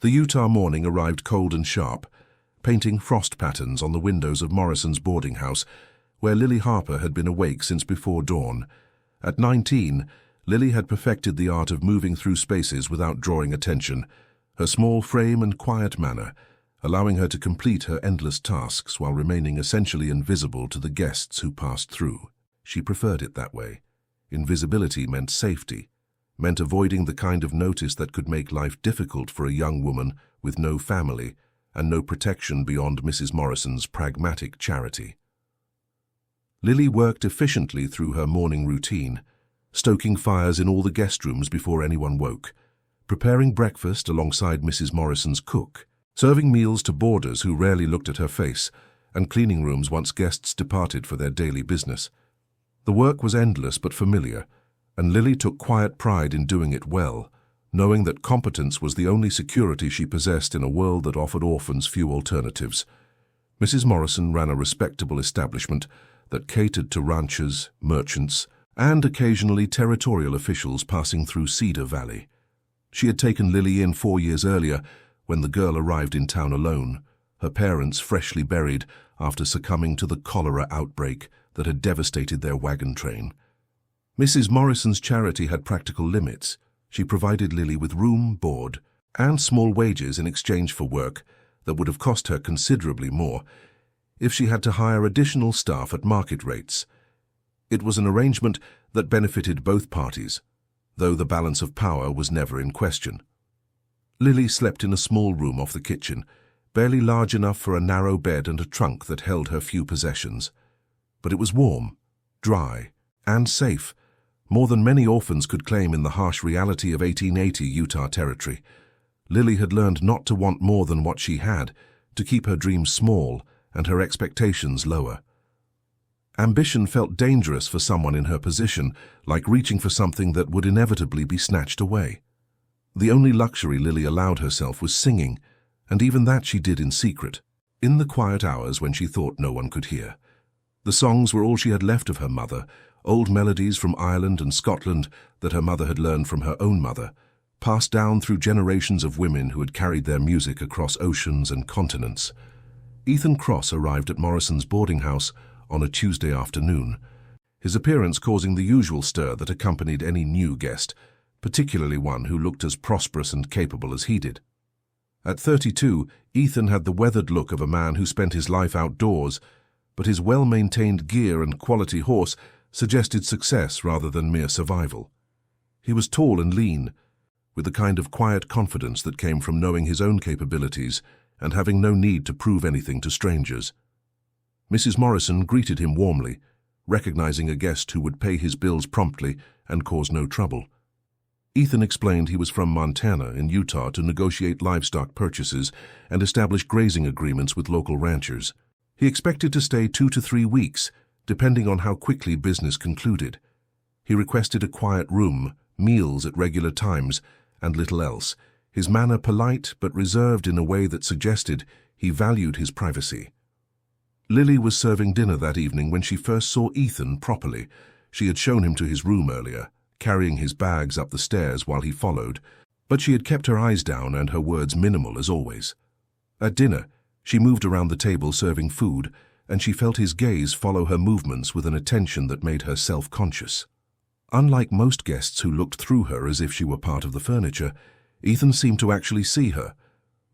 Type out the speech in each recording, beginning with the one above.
The Utah morning arrived cold and sharp, painting frost patterns on the windows of Morrison's boarding house, where Lily Harper had been awake since before dawn. At 19, Lily had perfected the art of moving through spaces without drawing attention, her small frame and quiet manner allowing her to complete her endless tasks while remaining essentially invisible to the guests who passed through. She preferred it that way. Invisibility meant safety, meant avoiding the kind of notice that could make life difficult for a young woman with no family and no protection beyond Mrs. Morrison's pragmatic charity. Lily worked efficiently through her morning routine, stoking fires in all the guest rooms before anyone woke, preparing breakfast alongside Mrs. Morrison's cook, serving meals to boarders who rarely looked at her face, and cleaning rooms once guests departed for their daily business. The work was endless but familiar, and Lily took quiet pride in doing it well, knowing that competence was the only security she possessed in a world that offered orphans few alternatives. Mrs. Morrison ran a respectable establishment that catered to ranchers, merchants, and occasionally territorial officials passing through Cedar Valley. She had taken Lily in 4 years earlier when the girl arrived in town alone, her parents freshly buried after succumbing to the cholera outbreak that had devastated their wagon train. Mrs. Morrison's charity had practical limits. She provided Lily with room, board, and small wages in exchange for work that would have cost her considerably more if she had to hire additional staff at market rates. It was an arrangement that benefited both parties, though the balance of power was never in question. Lily slept in a small room off the kitchen, barely large enough for a narrow bed and a trunk that held her few possessions. But it was warm, dry, and safe, more than many orphans could claim in the harsh reality of 1880 Utah territory. Lily had learned not to want more than what she had, to keep her dreams small and her expectations lower. Ambition felt dangerous for someone in her position, like reaching for something that would inevitably be snatched away. The only luxury Lily allowed herself was singing, and even that she did in secret, in the quiet hours when she thought no one could hear. The songs were all she had left of her mother, old melodies from Ireland and Scotland that her mother had learned from her own mother, passed down through generations of women who had carried their music across oceans and continents. Ethan Cross arrived at Morrison's boarding house on a Tuesday afternoon, his appearance causing the usual stir that accompanied any new guest, particularly one who looked as prosperous and capable as he did. At 32, Ethan had the weathered look of a man who spent his life outdoors, but his well-maintained gear and quality horse suggested success rather than mere survival. He was tall and lean, with the kind of quiet confidence that came from knowing his own capabilities and having no need to prove anything to strangers. Mrs. Morrison greeted him warmly, recognizing a guest who would pay his bills promptly and cause no trouble. Ethan explained he was from Montana in Utah to negotiate livestock purchases and establish grazing agreements with local ranchers. He expected to stay 2 to 3 weeks, depending on how quickly business concluded. He requested a quiet room, meals at regular times, and little else, his manner polite but reserved in a way that suggested he valued his privacy. Lily was serving dinner that evening when she first saw Ethan properly. She had shown him to his room earlier, carrying his bags up the stairs while he followed, but she had kept her eyes down and her words minimal as always. At dinner, she moved around the table serving food, and she felt his gaze follow her movements with an attention that made her self-conscious. Unlike most guests who looked through her as if she were part of the furniture, Ethan seemed to actually see her,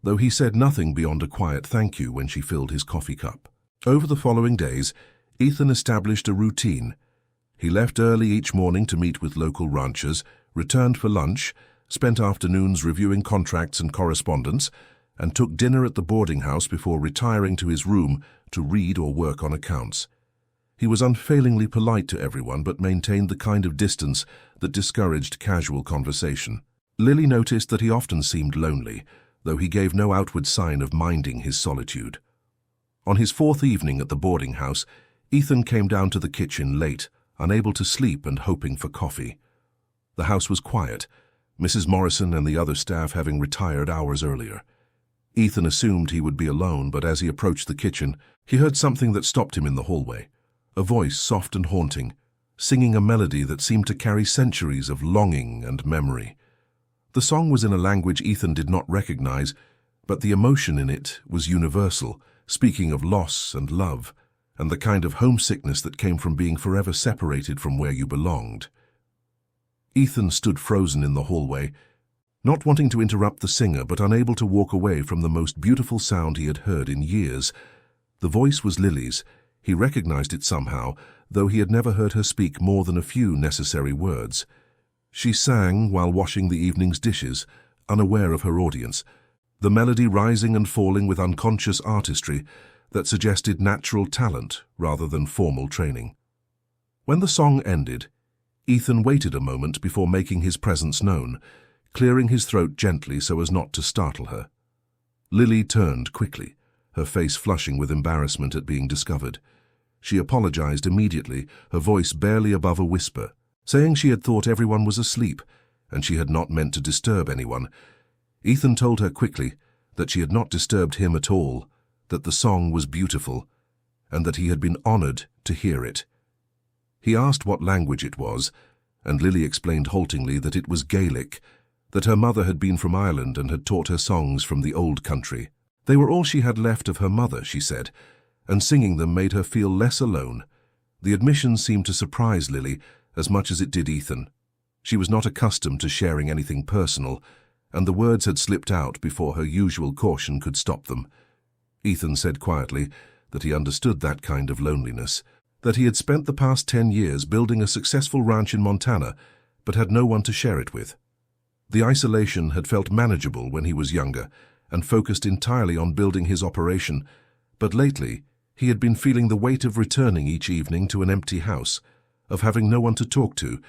though he said nothing beyond a quiet thank you when she filled his coffee cup. Over the following days, Ethan established a routine. He left early each morning to meet with local ranchers, returned for lunch, spent afternoons reviewing contracts and correspondence, and took dinner at the boarding house before retiring to his room to read or work on accounts. He was unfailingly polite to everyone but maintained the kind of distance that discouraged casual conversation. Lily noticed that he often seemed lonely, though he gave no outward sign of minding his solitude. On his 4th evening at the boarding house, Ethan came down to the kitchen late, unable to sleep and hoping for coffee. The house was quiet, Mrs. Morrison and the other staff having retired hours earlier. Ethan assumed he would be alone, but as he approached the kitchen, he heard something that stopped him in the hallway. A voice soft and haunting, singing a melody that seemed to carry centuries of longing and memory. The song was in a language Ethan did not recognize, but the emotion in it was universal, speaking of loss and love, and the kind of homesickness that came from being forever separated from where you belonged. Ethan stood frozen in the hallway, not wanting to interrupt the singer but unable to walk away from the most beautiful sound he had heard in years. The voice was Lily's. He recognized it somehow, though he had never heard her speak more than a few necessary words. She sang while washing the evening's dishes, unaware of her audience, the melody rising and falling with unconscious artistry that suggested natural talent rather than formal training. When the song ended, Ethan waited a moment before making his presence known, clearing his throat gently so as not to startle her. Lily turned quickly, her face flushing with embarrassment at being discovered. She apologized immediately, her voice barely above a whisper, saying she had thought everyone was asleep and she had not meant to disturb anyone. Ethan told her quickly that she had not disturbed him at all, that the song was beautiful, and that he had been honored to hear it. He asked what language it was, and Lily explained haltingly that it was Gaelic, that her mother had been from Ireland and had taught her songs from the old country. They were all she had left of her mother, she said, and singing them made her feel less alone. The admission seemed to surprise Lily as much as it did Ethan. She was not accustomed to sharing anything personal, and the words had slipped out before her usual caution could stop them. Ethan said quietly that he understood that kind of loneliness, that he had spent the past 10 years building a successful ranch in Montana, but had no one to share it with. The isolation had felt manageable when he was younger and focused entirely on building his operation, but lately he had been feeling the weight of returning each evening to an empty house, of having no one to talk to,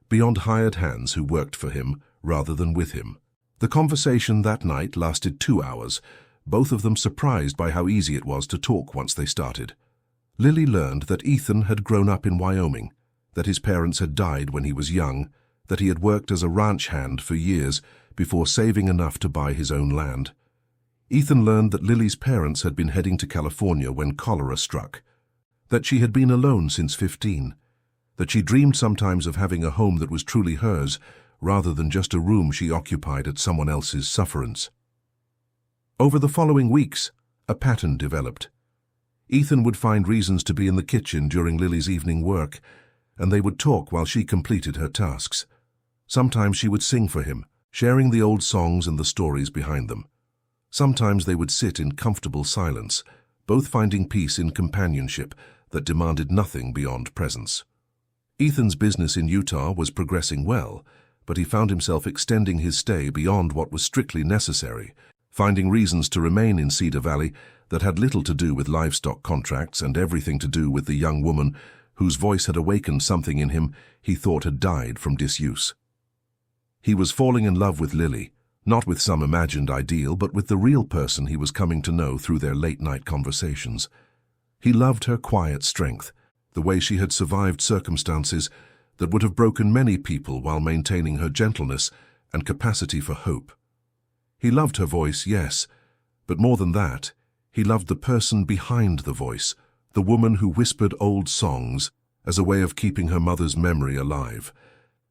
beyond hired hands who worked for him rather than with him. The conversation that night lasted 2 hours, both of them surprised by how easy it was to talk once they started. Lily learned that Ethan had grown up in Wyoming, that his parents had died when he was young, that he had worked as a ranch hand for years before saving enough to buy his own land. Ethan learned that Lily's parents had been heading to California when cholera struck, that she had been alone since 15, that she dreamed sometimes of having a home that was truly hers, rather than just a room she occupied at someone else's sufferance. Over the following weeks, a pattern developed. Ethan would find reasons to be in the kitchen during Lily's evening work, and they would talk while she completed her tasks. Sometimes she would sing for him, sharing the old songs and the stories behind them. Sometimes they would sit in comfortable silence, both finding peace in companionship that demanded nothing beyond presence. Ethan's business in Utah was progressing well, but he found himself extending his stay beyond what was strictly necessary, finding reasons to remain in Cedar Valley that had little to do with livestock contracts and everything to do with the young woman whose voice had awakened something in him he thought had died from disuse. He was falling in love with Lily, not with some imagined ideal, but with the real person he was coming to know through their late-night conversations. He loved her quiet strength, the way she had survived circumstances that would have broken many people while maintaining her gentleness and capacity for hope. He loved her voice, yes, but more than that, he loved the person behind the voice, the woman who whispered old songs as a way of keeping her mother's memory alive.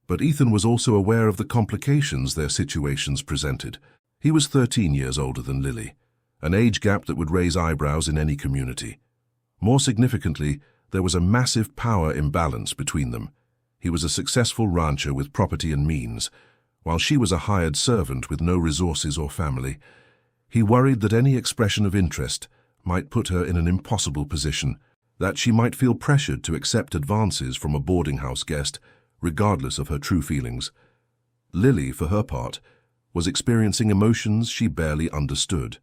But Ethan was also aware of the complications their situations presented. He was 13 years older than Lily, an age gap that would raise eyebrows in any community. More significantly, there was a massive power imbalance between them. He was a successful rancher with property and means, while she was a hired servant with no resources or family. He worried that any expression of interest might put her in an impossible position, that she might feel pressured to accept advances from a boarding house guest, regardless of her true feelings. Lily, for her part, was experiencing emotions she barely understood.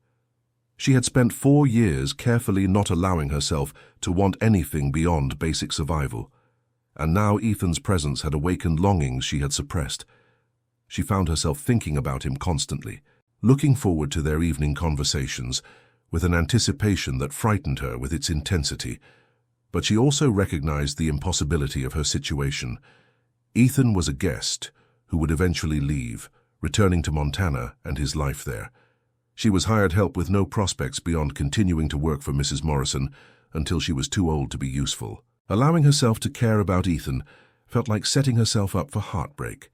She had spent 4 years carefully not allowing herself to want anything beyond basic survival, and now Ethan's presence had awakened longings she had suppressed. She found herself thinking about him constantly, looking forward to their evening conversations with an anticipation that frightened her with its intensity. But she also recognized the impossibility of her situation. Ethan was a guest who would eventually leave, returning to Montana and his life there. She was hired help with no prospects beyond continuing to work for Mrs. Morrison until she was too old to be useful. Allowing herself to care about Ethan felt like setting herself up for heartbreak.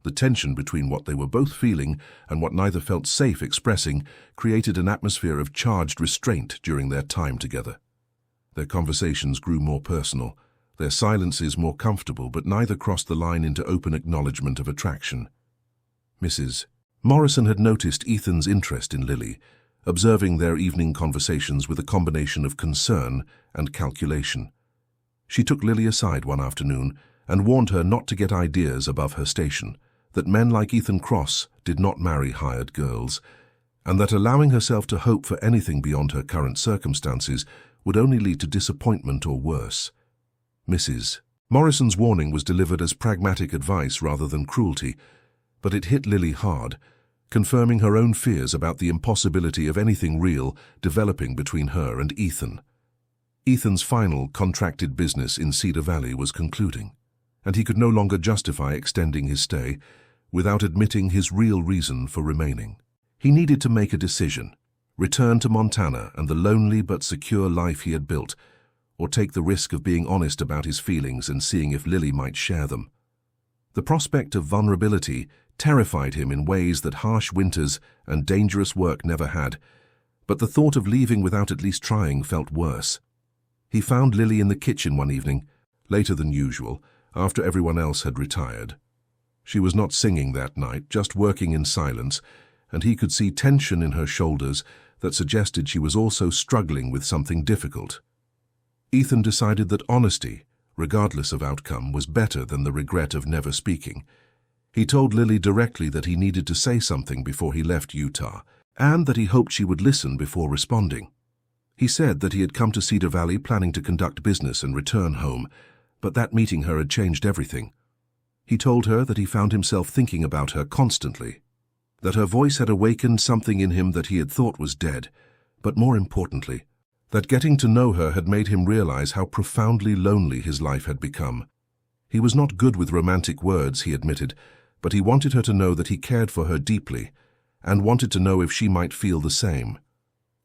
The tension between what they were both feeling and what neither felt safe expressing created an atmosphere of charged restraint during their time together. Their conversations grew more personal, their silences more comfortable, but neither crossed the line into open acknowledgement of attraction. Mrs. Morrison had noticed Ethan's interest in Lily, observing their evening conversations with a combination of concern and calculation. She took Lily aside one afternoon and warned her not to get ideas above her station, that men like Ethan Cross did not marry hired girls, and that allowing herself to hope for anything beyond her current circumstances would only lead to disappointment or worse. Mrs. Morrison's warning was delivered as pragmatic advice rather than cruelty, but it hit Lily hard, confirming her own fears about the impossibility of anything real developing between her and Ethan. Ethan's final contracted business in Cedar Valley was concluding, and he could no longer justify extending his stay without admitting his real reason for remaining. He needed to make a decision: return to Montana and the lonely but secure life he had built, or take the risk of being honest about his feelings and seeing if Lily might share them. The prospect of vulnerability terrified him in ways that harsh winters and dangerous work never had, but the thought of leaving without at least trying felt worse. He found Lily in the kitchen one evening, later than usual, after everyone else had retired. She was not singing that night, just working in silence, and he could see tension in her shoulders that suggested she was also struggling with something difficult. Ethan decided that honesty, regardless of outcome, was better than the regret of never speaking. He told Lily directly that he needed to say something before he left Utah, and that he hoped she would listen before responding. He said that he had come to Cedar Valley planning to conduct business and return home, but that meeting her had changed everything. He told her that he found himself thinking about her constantly, that her voice had awakened something in him that he had thought was dead, but more importantly, that getting to know her had made him realize how profoundly lonely his life had become. He was not good with romantic words, he admitted, but he wanted her to know that he cared for her deeply, and wanted to know if she might feel the same.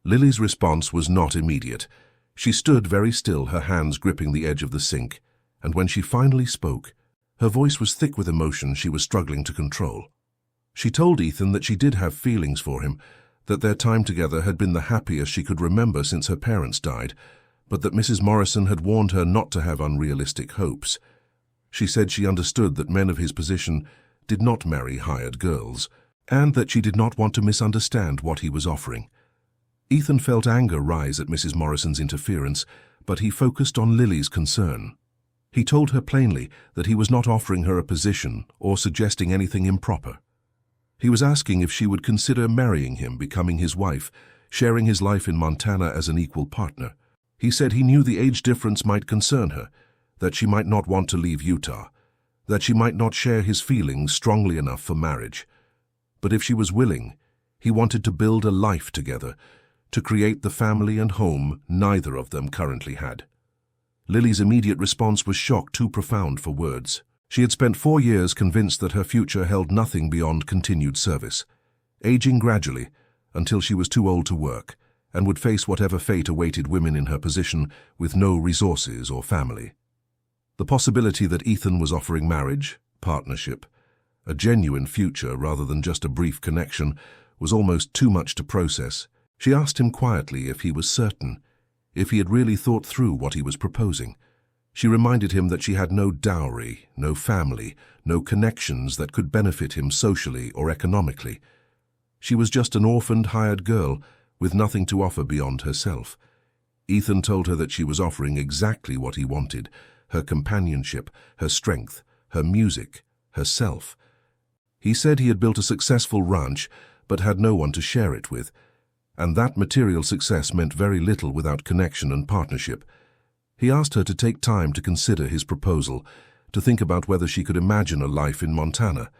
Lily's response was not immediate. She stood very still, her hands gripping the edge of the sink, and when she finally spoke, her voice was thick with emotion she was struggling to control. She told Ethan that she did have feelings for him, that their time together had been the happiest she could remember since her parents died, but that Mrs. Morrison had warned her not to have unrealistic hopes. She said she understood that men of his position did not marry hired girls, and that she did not want to misunderstand what he was offering. Ethan felt anger rise at Mrs. Morrison's interference, but he focused on Lily's concern. He told her plainly that he was not offering her a position or suggesting anything improper. He was asking if she would consider marrying him, becoming his wife, sharing his life in Montana as an equal partner. He said he knew the age difference might concern her, that she might not want to leave Utah, that she might not share his feelings strongly enough for marriage. But if she was willing, he wanted to build a life together, to create the family and home neither of them currently had. Lily's immediate response was shock too profound for words. She had spent 4 years convinced that her future held nothing beyond continued service, aging gradually until she was too old to work and would face whatever fate awaited women in her position with no resources or family. The possibility that Ethan was offering marriage, partnership, a genuine future rather than just a brief connection, was almost too much to process. She asked him quietly if he was certain, if he had really thought through what he was proposing. She reminded him that she had no dowry, no family, no connections that could benefit him socially or economically. She was just an orphaned hired girl with nothing to offer beyond herself. Ethan told her that she was offering exactly what he wanted: her companionship, her strength, her music, herself. He said he had built a successful ranch but had no one to share it with, and that material success meant very little without connection and partnership. He asked her to take time to consider his proposal, to think about whether she could imagine a life in Montana,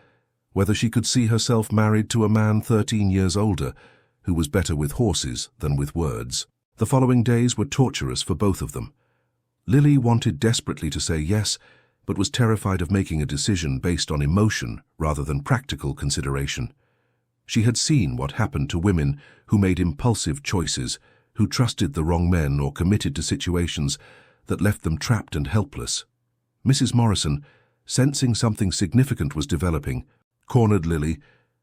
whether she could see herself married to a man 13 years older, who was better with horses than with words. The following days were torturous for both of them. Lily wanted desperately to say yes, but was terrified of making a decision based on emotion rather than practical consideration. She had seen what happened to women who made impulsive choices, who trusted the wrong men or committed to situations that left them trapped and helpless. Mrs. Morrison, sensing something significant was developing, cornered Lily,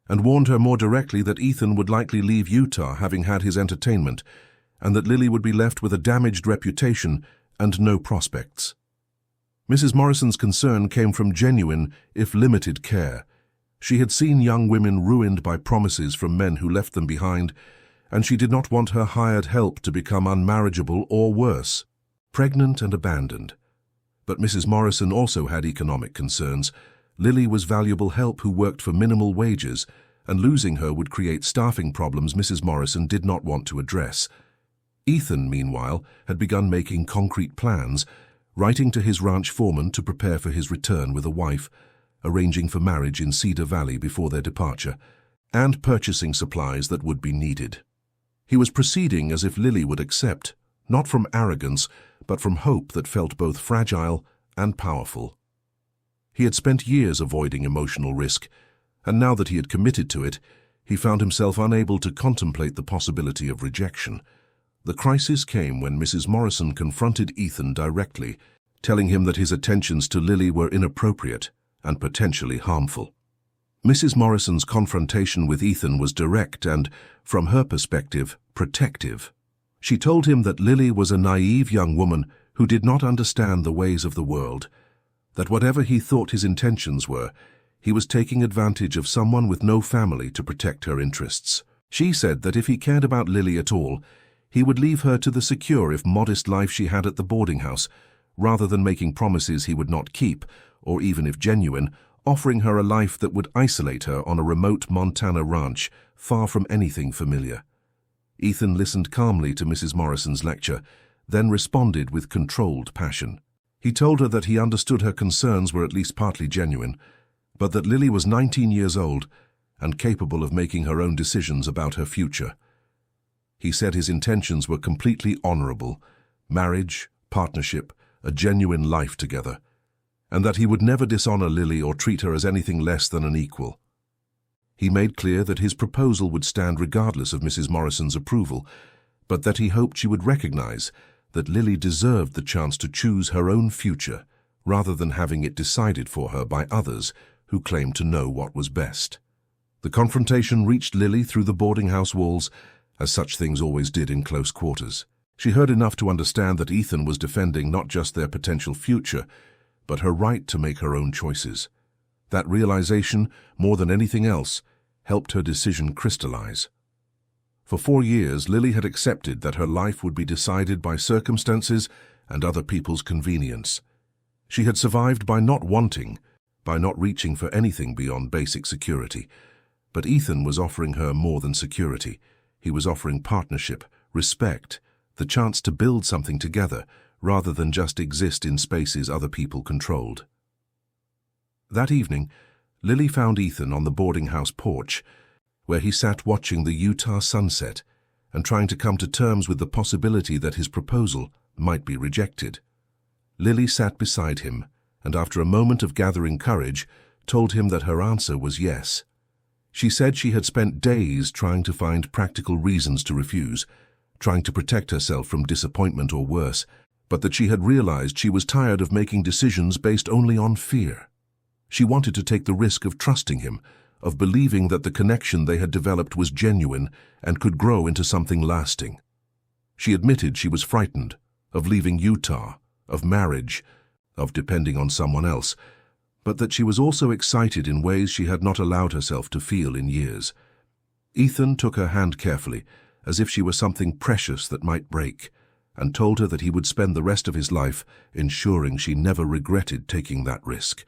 and warned her more directly that Ethan would likely leave Utah having had his entertainment, and that Lily would be left with a damaged reputation and no prospects. Mrs. Morrison's concern came from genuine, if limited, care. She had seen young women ruined by promises from men who left them behind, and she did not want her hired help to become unmarriageable or worse, pregnant and abandoned. But Mrs. Morrison also had economic concerns. Lily was valuable help who worked for minimal wages, and losing her would create staffing problems Mrs. Morrison did not want to address. Ethan, meanwhile, had begun making concrete plans, writing to his ranch foreman to prepare for his return with a wife, arranging for marriage in Cedar Valley before their departure, and purchasing supplies that would be needed. He was proceeding as if Lily would accept, not from arrogance, but from hope that felt both fragile and powerful. He had spent years avoiding emotional risk, and now that he had committed to it, he found himself unable to contemplate the possibility of rejection. The crisis came when Mrs. Morrison confronted Ethan directly, telling him that his attentions to Lily were inappropriate and potentially harmful. Mrs. Morrison's confrontation with Ethan was direct and, from her perspective, protective. She told him that Lily was a naive young woman who did not understand the ways of the world, that whatever he thought his intentions were, he was taking advantage of someone with no family to protect her interests. She said that if he cared about Lily at all, he would leave her to the secure if modest life she had at the boarding house, rather than making promises he would not keep, or even if genuine, offering her a life that would isolate her on a remote Montana ranch, far from anything familiar. Ethan listened calmly to Mrs. Morrison's lecture, then responded with controlled passion. He told her that he understood her concerns were at least partly genuine, but that Lily was 19 years old and capable of making her own decisions about her future. He said his intentions were completely honorable: marriage, partnership, a genuine life together, and that he would never dishonor Lily or treat her as anything less than an equal. He made clear that his proposal would stand regardless of Mrs. Morrison's approval, but that he hoped she would recognize that Lily deserved the chance to choose her own future, rather than having it decided for her by others who claimed to know what was best. The confrontation reached Lily through the boarding house walls, as such things always did in close quarters. She heard enough to understand that Ethan was defending not just their potential future, but her right to make her own choices. That realization, more than anything else, helped her decision crystallize. For 4 years, Lily had accepted that her life would be decided by circumstances and other people's convenience. She had survived by not wanting, by not reaching for anything beyond basic security. But Ethan was offering her more than security. He was offering partnership, respect, the chance to build something together, rather than just exist in spaces other people controlled. That evening, Lily found Ethan on the boarding house porch, where he sat watching the Utah sunset and trying to come to terms with the possibility that his proposal might be rejected. Lily sat beside him, and after a moment of gathering courage, told him that her answer was yes. She said she had spent days trying to find practical reasons to refuse, trying to protect herself from disappointment or worse, but that she had realized she was tired of making decisions based only on fear. She wanted to take the risk of trusting him, of believing that the connection they had developed was genuine and could grow into something lasting. She admitted she was frightened of leaving Utah, of marriage, of depending on someone else, but that she was also excited in ways she had not allowed herself to feel in years. Ethan took her hand carefully, as if she were something precious that might break, and told her that he would spend the rest of his life ensuring she never regretted taking that risk.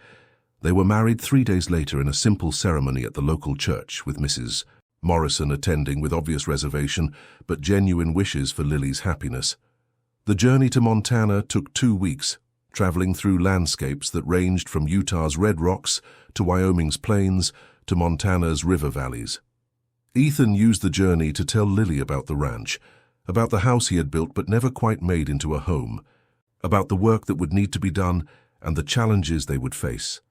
They were married 3 days later in a simple ceremony at the local church, with Mrs. Morrison attending with obvious reservation but genuine wishes for Lily's happiness. The journey to Montana took 2 weeks, traveling through landscapes that ranged from Utah's red rocks to Wyoming's plains to Montana's river valleys. Ethan used the journey to tell Lily about the ranch, about the house he had built but never quite made into a home, about the work that would need to be done and the challenges they would face.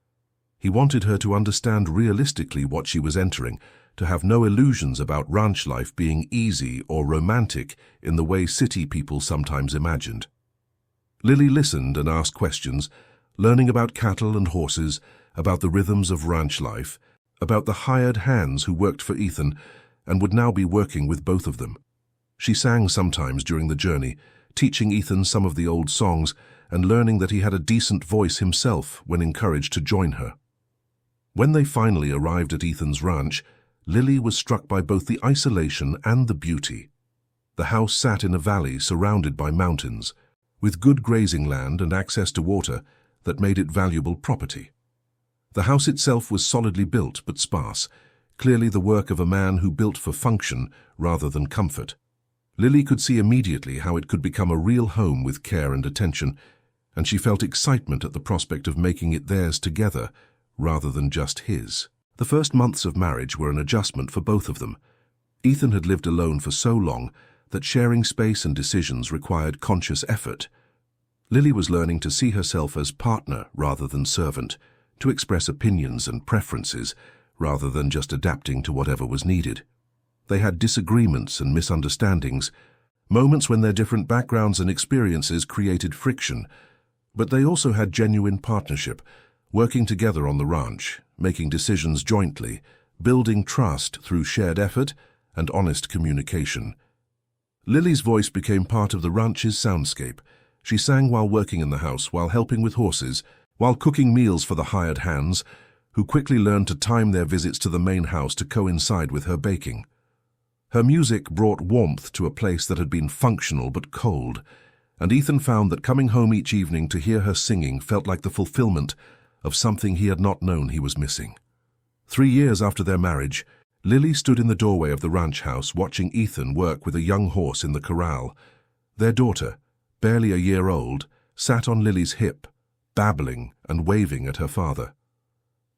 He wanted her to understand realistically what she was entering, to have no illusions about ranch life being easy or romantic in the way city people sometimes imagined. Lily listened and asked questions, learning about cattle and horses, about the rhythms of ranch life, about the hired hands who worked for Ethan and would now be working with both of them. She sang sometimes during the journey, teaching Ethan some of the old songs and learning that he had a decent voice himself when encouraged to join her. When they finally arrived at Ethan's ranch, Lily was struck by both the isolation and the beauty. The house sat in a valley surrounded by mountains, with good grazing land and access to water that made it valuable property. The house itself was solidly built but sparse, clearly the work of a man who built for function rather than comfort. Lily could see immediately how it could become a real home with care and attention, and she felt excitement at the prospect of making it theirs together rather than just his. The first months of marriage were an adjustment for both of them. Ethan had lived alone for so long that sharing space and decisions required conscious effort. Lily was learning to see herself as partner rather than servant, to express opinions and preferences rather than just adapting to whatever was needed. They had disagreements and misunderstandings, moments when their different backgrounds and experiences created friction, but they also had genuine partnership, working together on the ranch, making decisions jointly, building trust through shared effort and honest communication. Lily's voice became part of the ranch's soundscape. She sang while working in the house, while helping with horses, while cooking meals for the hired hands, who quickly learned to time their visits to the main house to coincide with her baking. Her music brought warmth to a place that had been functional but cold, and Ethan found that coming home each evening to hear her singing felt like the fulfillment of something he had not known he was missing. 3 years after their marriage, Lily stood in the doorway of the ranch house watching Ethan work with a young horse in the corral. Their daughter, barely a year old, sat on Lily's hip, babbling and waving at her father.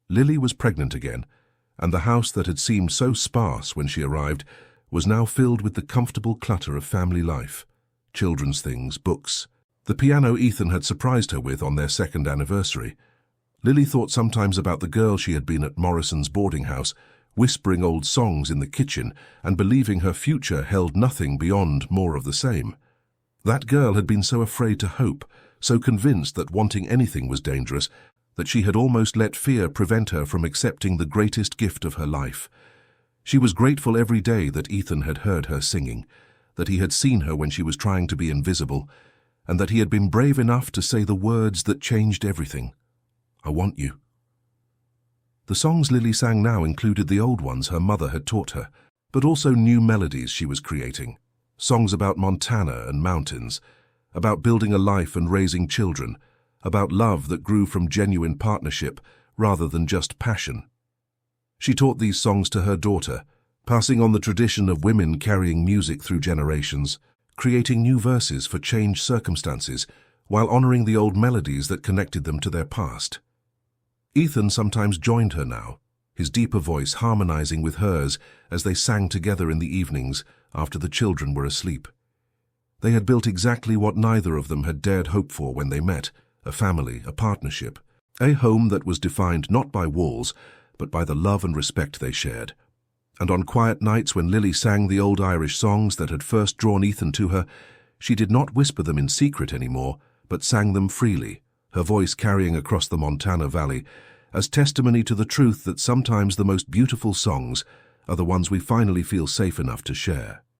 Lily was pregnant again, and the house that had seemed so sparse when she arrived was now filled with the comfortable clutter of family life, children's things, books, the piano Ethan had surprised her with on their second anniversary. Lily thought sometimes about the girl she had been at Morrison's boarding house, whispering old songs in the kitchen and believing her future held nothing beyond more of the same. That girl had been so afraid to hope, so convinced that wanting anything was dangerous, that she had almost let fear prevent her from accepting the greatest gift of her life. She was grateful every day that Ethan had heard her singing, that he had seen her when she was trying to be invisible, and that he had been brave enough to say the words that changed everything. "I want you." The songs Lily sang now included the old ones her mother had taught her, but also new melodies she was creating, songs about Montana and mountains, about building a life and raising children, about love that grew from genuine partnership rather than just passion. She taught these songs to her daughter, passing on the tradition of women carrying music through generations, creating new verses for changed circumstances, while honoring the old melodies that connected them to their past. Ethan sometimes joined her now, his deeper voice harmonizing with hers as they sang together in the evenings after the children were asleep. They had built exactly what neither of them had dared hope for when they met, a family, a partnership, a home that was defined not by walls, but by the love and respect they shared. And on quiet nights when Lily sang the old Irish songs that had first drawn Ethan to her, she did not whisper them in secret anymore, but sang them freely, her voice carrying across the Montana Valley, as testimony to the truth that sometimes the most beautiful songs are the ones we finally feel safe enough to share.